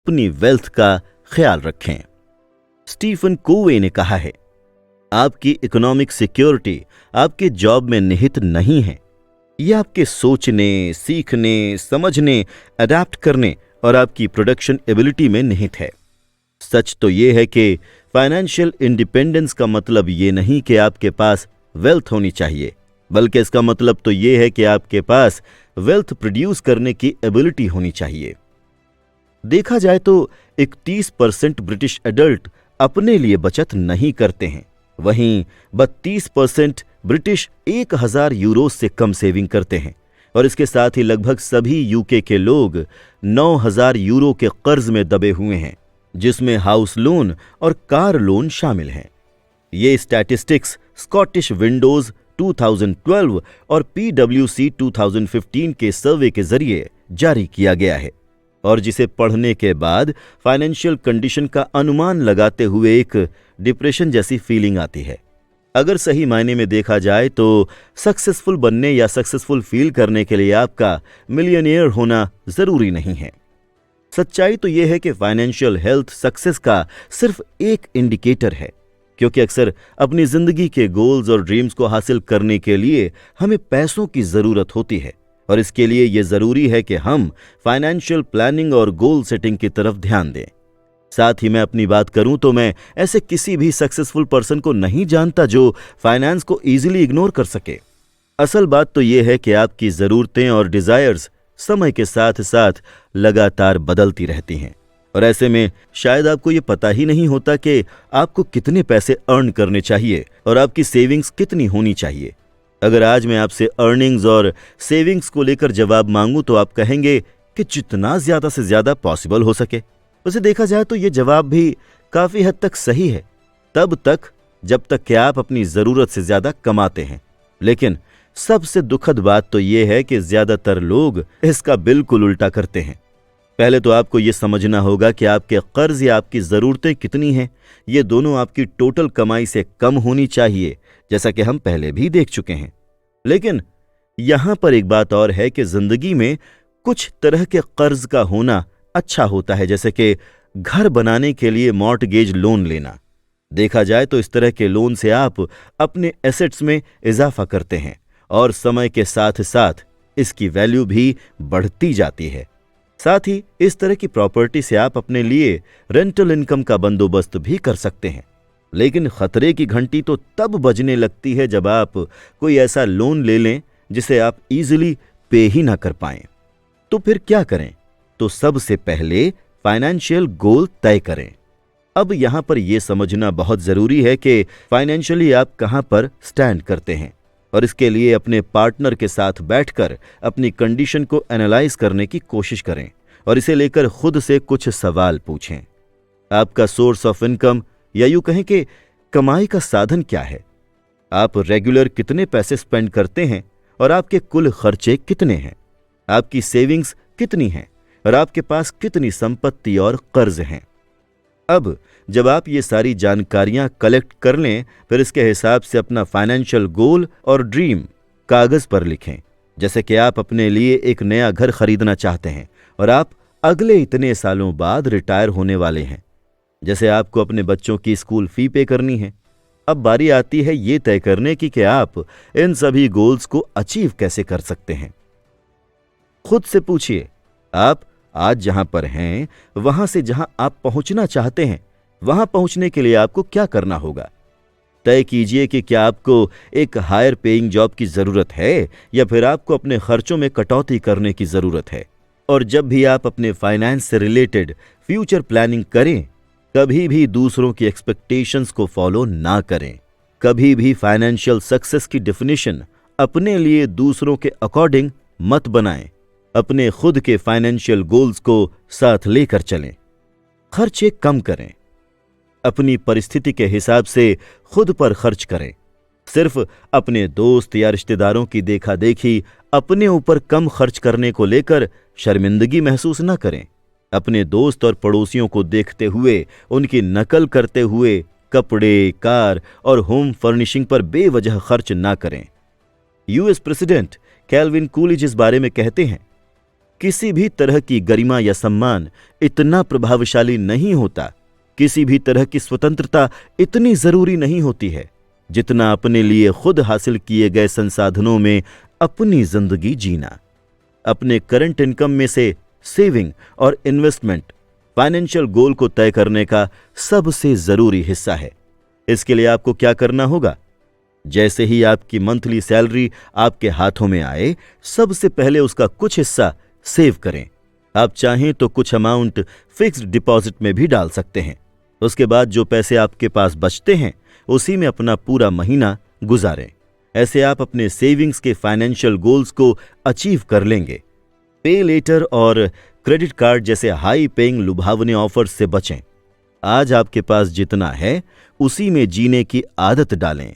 अपनी वेल्थ का ख्याल रखें। स्टीफन कोवे ने कहा है, आपकी इकोनॉमिक सिक्योरिटी आपके जॉब में निहित नहीं है, यह आपके सोचने, सीखने, समझने, अडैप्ट करने और आपकी प्रोडक्शन एबिलिटी में निहित है। सच तो यह है कि फाइनेंशियल इंडिपेंडेंस का मतलब ये नहीं कि आपके पास वेल्थ होनी चाहिए, बल्कि इसका मतलब तो यह है कि आपके पास वेल्थ प्रोड्यूस करने की एबिलिटी होनी चाहिए। देखा जाए तो 31% ब्रिटिश एडल्ट अपने लिए बचत नहीं करते हैं, वहीं 32% ब्रिटिश 1000 यूरो से कम सेविंग करते हैं और इसके साथ ही लगभग सभी यूके के लोग 9000 यूरो के कर्ज में दबे हुए हैं, जिसमें हाउस लोन और कार लोन शामिल हैं। ये स्टैटिस्टिक्स स्कॉटिश विंडोज 2012 और PwC 2015 के सर्वे के जरिए जारी किया गया है और जिसे पढ़ने के बाद फाइनेंशियल कंडीशन का अनुमान लगाते हुए एक डिप्रेशन जैसी फीलिंग आती है। अगर सही मायने में देखा जाए तो सक्सेसफुल बनने या सक्सेसफुल फील करने के लिए आपका मिलियनियर होना जरूरी नहीं है। सच्चाई तो यह है कि फाइनेंशियल हेल्थ सक्सेस का सिर्फ एक इंडिकेटर है, क्योंकि अक्सर अपनी जिंदगी के गोल्स और ड्रीम्स को हासिल करने के लिए हमें पैसों की जरूरत होती है और इसके लिए यह जरूरी है कि हम फाइनेंशियल प्लानिंग और गोल सेटिंग की तरफ ध्यान दें। साथ ही मैं अपनी बात करूं तो मैं ऐसे किसी भी सक्सेसफुल पर्सन को नहीं जानता जो फाइनेंस को इजीली इग्नोर कर सके। असल बात तो यह है कि आपकी जरूरतें और डिजायर्स समय के साथ साथ लगातार बदलती रहती हैं और ऐसे में शायद आपको ये पता ही नहीं होता कि आपको कितने पैसे अर्न करने चाहिए और आपकी सेविंग्स कितनी होनी चाहिए। अगर आज मैं आपसे अर्निंग्स और सेविंग्स को लेकर जवाब मांगूं तो आप कहेंगे कि जितना ज्यादा से ज्यादा पॉसिबल हो सके। वैसे देखा जाए तो ये जवाब भी काफी हद तक सही है, तब तक जब तक कि आप अपनी जरूरत से ज्यादा कमाते हैं। लेकिन सबसे दुखद बात तो यह है कि ज्यादातर लोग इसका बिल्कुल उल्टा करते हैं। पहले तो आपको यह समझना होगा कि आपके कर्ज या आपकी जरूरतें कितनी हैं, ये दोनों आपकी टोटल कमाई से कम होनी चाहिए, जैसा कि हम पहले भी देख चुके हैं। लेकिन यहां पर एक बात और है कि जिंदगी में कुछ तरह के कर्ज का होना अच्छा होता है, जैसे कि घर बनाने के लिए मॉर्टगेज लोन लेना। देखा जाए तो इस तरह के लोन से आप अपने एसेट्स में इजाफा करते हैं और समय के साथ साथ इसकी वैल्यू भी बढ़ती जाती है। साथ ही इस तरह की प्रॉपर्टी से आप अपने लिए रेंटल इनकम का बंदोबस्त भी कर सकते हैं। लेकिन खतरे की घंटी तो तब बजने लगती है जब आप कोई ऐसा लोन ले लें जिसे आप इजीली पे ही ना कर पाएं। तो फिर क्या करें? तो सबसे पहले फाइनेंशियल गोल तय करें। अब यहां पर यह समझना बहुत जरूरी है कि फाइनेंशियली आप कहां पर स्टैंड करते हैं और इसके लिए अपने पार्टनर के साथ बैठकर अपनी कंडीशन को एनालाइज करने की कोशिश करें और इसे लेकर खुद से कुछ सवाल पूछें। आपका सोर्स ऑफ इनकम या यूं कहें कि कमाई का साधन क्या है? आप रेगुलर कितने पैसे स्पेंड करते हैं और आपके कुल खर्चे कितने हैं? आपकी सेविंग्स कितनी हैं और आपके पास कितनी संपत्ति और कर्ज हैं? अब जब आप ये सारी जानकारियां कलेक्ट कर लें, फिर इसके हिसाब से अपना फाइनेंशियल गोल और ड्रीम कागज पर लिखें। जैसे कि आप अपने लिए एक नया घर खरीदना चाहते हैं और आप अगले इतने सालों बाद रिटायर होने वाले हैं। जैसे आपको अपने बच्चों की स्कूल फी पे करनी है। अब बारी आती है ये तय करने की कि आप इन सभी गोल्स को अचीव कैसे कर सकते हैं। खुद से पूछिए, आप आज जहां पर हैं वहां से जहां आप पहुंचना चाहते हैं, वहां पहुंचने के लिए आपको क्या करना होगा? तय कीजिए कि क्या आपको एक हायर पेइंग जॉब की जरूरत है या फिर आपको अपने खर्चों में कटौती करने की जरूरत है। और जब भी आप अपने फाइनेंस से रिलेटेड फ्यूचर प्लानिंग करें, कभी भी दूसरों की एक्सपेक्टेशंस को फॉलो ना करें। कभी भी फाइनेंशियल सक्सेस की डेफिनेशन अपने लिए दूसरों के अकॉर्डिंग मत बनाएं। अपने खुद के फाइनेंशियल गोल्स को साथ लेकर चलें। खर्चे कम करें। अपनी परिस्थिति के हिसाब से खुद पर खर्च करें। सिर्फ अपने दोस्त या रिश्तेदारों की देखा देखी अपने ऊपर कम खर्च करने को लेकर शर्मिंदगी महसूस न करें। अपने दोस्त और पड़ोसियों को देखते हुए उनकी नकल करते हुए कपड़े, कार और होम फर्निशिंग पर बेवजह खर्च ना करें। यूएस प्रेसिडेंट कैल्विन कूलिज इस बारे में कहते हैं, किसी भी तरह की गरिमा या सम्मान इतना प्रभावशाली नहीं होता, किसी भी तरह की स्वतंत्रता इतनी जरूरी नहीं होती है जितना अपने लिए खुद हासिल किए गए संसाधनों में अपनी जिंदगी जीना। अपने करंट इनकम में से सेविंग और इन्वेस्टमेंट फाइनेंशियल गोल को तय करने का सबसे जरूरी हिस्सा है। इसके लिए आपको क्या करना होगा? जैसे ही आपकी मंथली सैलरी आपके हाथों में आए, सबसे पहले उसका कुछ हिस्सा सेव करें। आप चाहें तो कुछ अमाउंट फिक्स्ड डिपॉजिट में भी डाल सकते हैं। उसके बाद जो पैसे आपके पास बचते हैं उसी में अपना पूरा महीना गुजारें। ऐसे आप अपने सेविंग्स के फाइनेंशियल गोल्स को अचीव कर लेंगे। पे लेटर और क्रेडिट कार्ड जैसे हाई पेइंग लुभावने ऑफर्स से बचें। आज आपके पास जितना है उसी में जीने की आदत डालें।